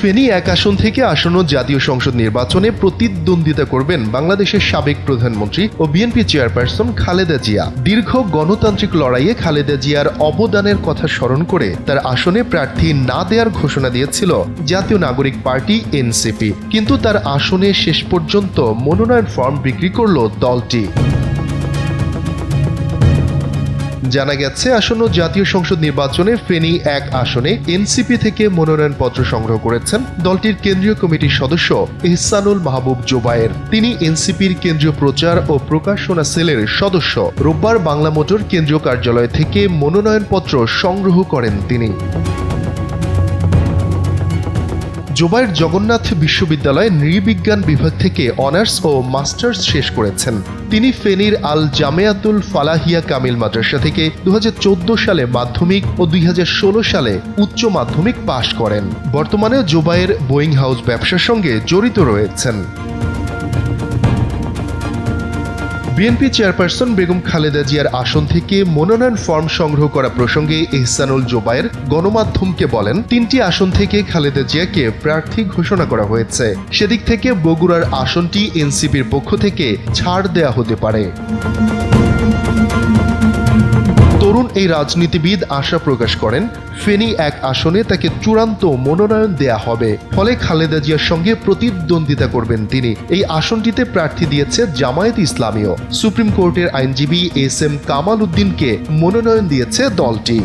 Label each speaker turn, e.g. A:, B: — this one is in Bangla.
A: ফেনী এক আসন থেকে আসন্ন জাতীয় সংসদ নির্বাচনে প্রতিদ্বন্দ্বিতা করবেন বাংলাদেশের সাবেক প্রধানমন্ত্রী ও বিএনপি চেয়ারপারসন খালেদা জিয়া। দীর্ঘ গণতান্ত্রিক লড়াইয়ে খালেদা জিয়ার অবদানের কথা স্মরণ করে তার আসনে প্রার্থী না দেওয়ার ঘোষণা দিয়েছিল জাতীয় নাগরিক পার্টি এনসিপি, কিন্তু তার আসনে শেষ পর্যন্ত মনোনয়ন ফর্ম বিক্রি করল দলটি। জানা গেছে, আসন্ন জাতীয় সংসদ নির্বাচনে ফেনী এক আসনে এনসিপি থেকে মনোনয়নপত্র সংগ্রহ করেছেন দলটির কেন্দ্রীয় কমিটির সদস্য ইহসানুল মাহবুব জোবায়ের। তিনি এনসিপির কেন্দ্রীয় প্রচার ও প্রকাশনা সেলের সদস্য। রোববার বাংলা মোটর কেন্দ্রীয় কার্যালয় থেকে মনোনয়নপত্র সংগ্রহ করেন তিনি। জোবায়ের জগন্নাথ বিশ্ববিদ্যালয়ে নৃবিজ্ঞান বিভাগ থেকে অনার্স ও মাস্টার্স শেষ করেছেন। তিনি ফেনীর আল জামেয়াতুল ফালাহিয়া কামিল মাদ্রাসা থেকে 2014 সালে মাধ্যমিক ও 2016 সালে উচ্চ মাধ্যমিক পাশ করেন। বর্তমানে জোবায়ের বোয়িং হাউস ব্যবসার সঙ্গে জড়িত রয়েছেন। বিএনপি চেয়ারপারসন বেগম খালেদা জিয়ার আসন থেকে মনোনয়ন ফর্ম সংগ্রহ করা প্রসঙ্গে ইহসানুল জোবায়ের গণমাধ্যমকে বলেন, 3টি আসন থেকে খালেদা জিয়াকে প্রার্থী ঘোষণা করা হয়েছে। সেদিক থেকে বগুড়ার আসনটি এনসিপির পক্ষ থেকে ছাড় দেয়া হতে পারে। তরুণ এই রাজনীতিবিদ আশা প্রকাশ করেন, ফেনী এক আসনে তাকে চূড়ান্ত মনোনয়ন দেয়া হবে, ফলে খালেদা জিয়ার সঙ্গে প্রতিদ্বন্দ্বিতা করবেন তিনি। এই আসনটিতে প্রার্থী দিয়েছে জামায়াত ইসলামীও। সুপ্রিম কোর্টের আইনজীবী এস এম কামাল উদ্দিনকে মনোনয়ন দিয়েছে দলটি।